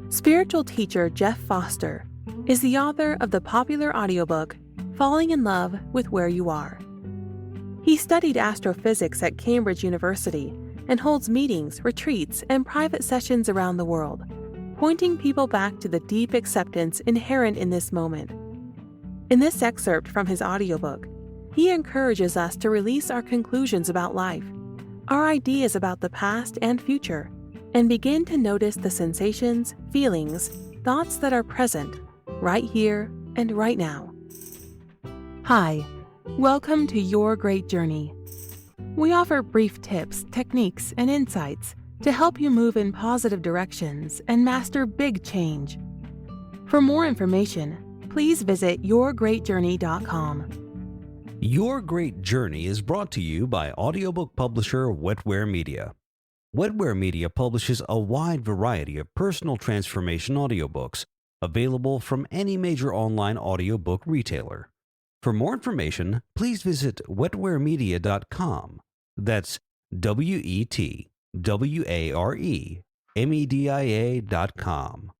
Spiritual teacher Jeff Foster is the author of the popular audiobook Falling in Love with Where You Are. He studied astrophysics at Cambridge University and holds meetings, retreats, and private sessions around the world, pointing people back to the deep acceptance inherent in this moment. In this excerpt from his audiobook, he encourages us to release our conclusions about life, our ideas about the past and future, and begin to notice the sensations, feelings, thoughts that are present, right here and right now. Hi, welcome to Your Great Journey. We offer brief tips, techniques, and insights to help you move in positive directions and master big change. For more information, please visit yourgreatjourney.com. Your Great Journey is brought to you by audiobook publisher Wetware Media. Wetware Media publishes a wide variety of personal transformation audiobooks available from any major online audiobook retailer. For more information, please visit wetwaremedia.com. That's wetwaremedia.com.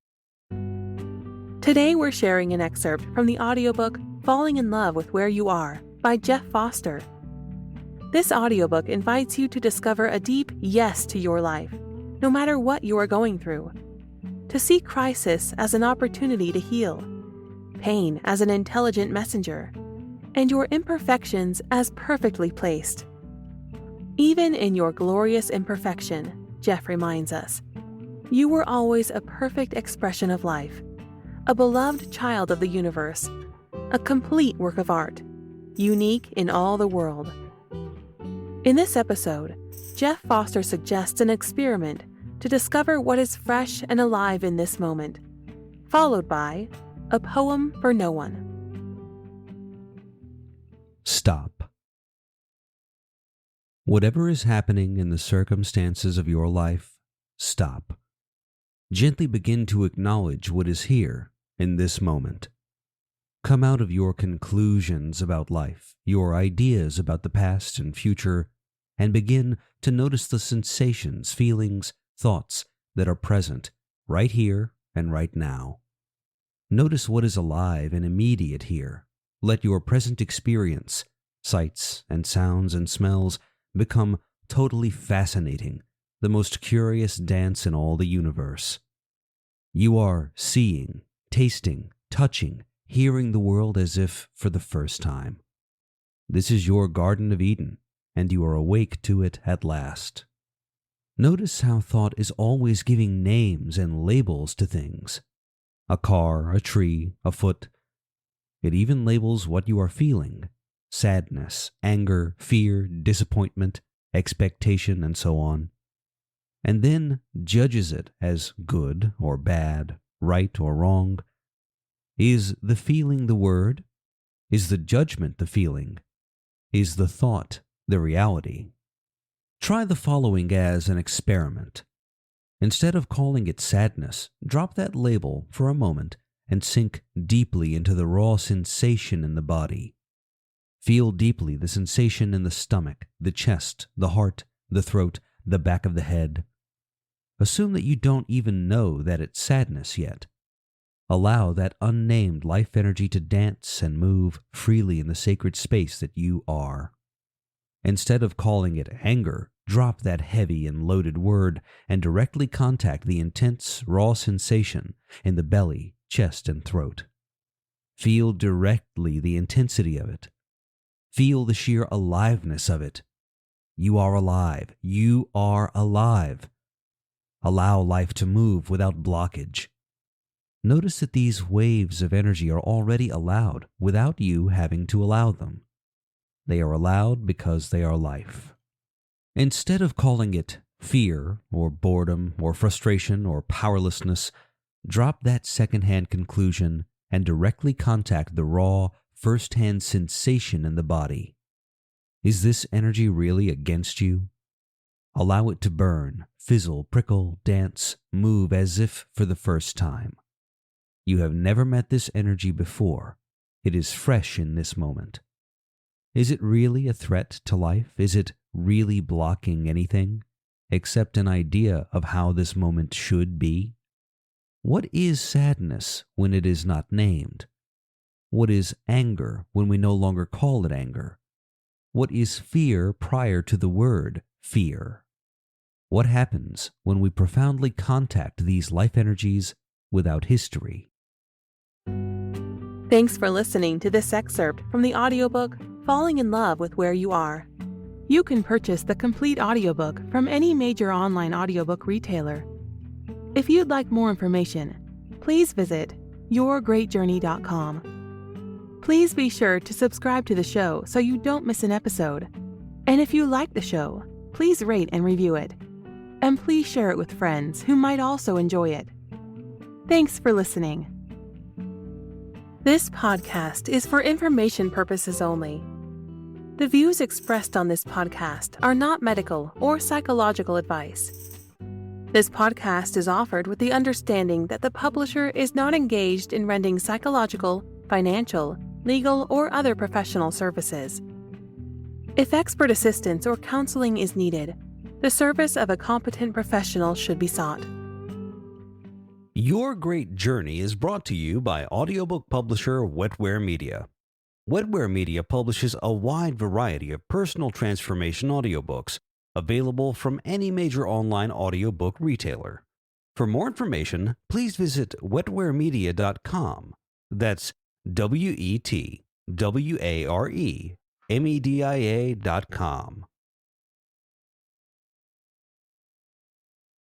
Today we're sharing an excerpt from the audiobook Falling in Love with Where You Are by Jeff Foster. This audiobook invites you to discover a deep yes to your life, no matter what you are going through. To see crisis as an opportunity to heal, pain as an intelligent messenger, and your imperfections as perfectly placed. Even in your glorious imperfection, Jeff reminds us, you were always a perfect expression of life, a beloved child of the universe, a complete work of art, unique in all the world. In this episode, Jeff Foster suggests an experiment to discover what is fresh and alive in this moment, followed by a poem for no one. Stop. Whatever is happening in the circumstances of your life, stop. Gently begin to acknowledge what is here in this moment. Come out of your conclusions about life, your ideas about the past and future, and begin to notice the sensations, feelings, thoughts that are present right here and right now. Notice what is alive and immediate here. Let your present experience, sights and sounds and smells, become totally fascinating, the most curious dance in all the universe. You are seeing, tasting, touching, hearing the world as if for the first time. This is your Garden of Eden, and you are awake to it at last. Notice how thought is always giving names and labels to things. A car, a tree, a foot. It even labels what you are feeling: sadness, anger, fear, disappointment, expectation, and so on. And then judges it as good or bad, right or wrong. Is the feeling the word? Is the judgment the feeling? Is the thought the reality? Try the following as an experiment. Instead of calling it sadness, drop that label for a moment and sink deeply into the raw sensation in the body. Feel deeply the sensation in the stomach, the chest, the heart, the throat, the back of the head. Assume that you don't even know that it's sadness yet. Allow that unnamed life energy to dance and move freely in the sacred space that you are. Instead of calling it anger, drop that heavy and loaded word and directly contact the intense, raw sensation in the belly, chest, and throat. Feel directly the intensity of it. Feel the sheer aliveness of it. You are alive. You are alive. Allow life to move without blockage. Notice that these waves of energy are already allowed without you having to allow them. They are allowed because they are life. Instead of calling it fear or boredom or frustration or powerlessness, drop that second-hand conclusion and directly contact the raw, first-hand sensation in the body. Is this energy really against you? Allow it to burn, fizzle, prickle, dance, move as if for the first time. You have never met this energy before. It is fresh in this moment. Is it really a threat to life? Is it really blocking anything except an idea of how this moment should be? What is sadness when it is not named? What is anger when we no longer call it anger? What is fear prior to the word fear? What happens when we profoundly contact these life energies without history? Thanks for listening to this excerpt from the audiobook Falling in Love with Where You Are. You can purchase the complete audiobook from any major online audiobook retailer. If you'd like more information, please visit yourgreatjourney.com. Please be sure to subscribe to the show so you don't miss an episode. And if you like the show, please rate and review it. And please share it with friends who might also enjoy it. Thanks for listening. This podcast is for information purposes only. The views expressed on this podcast are not medical or psychological advice. This podcast is offered with the understanding that the publisher is not engaged in rendering psychological, financial, legal, or other professional services. If expert assistance or counseling is needed, the service of a competent professional should be sought. Your Great Journey is brought to you by audiobook publisher Wetware Media. Wetware Media publishes a wide variety of personal transformation audiobooks available from any major online audiobook retailer. For more information, please visit wetwaremedia.com. That's WETWAREMEDIA.com.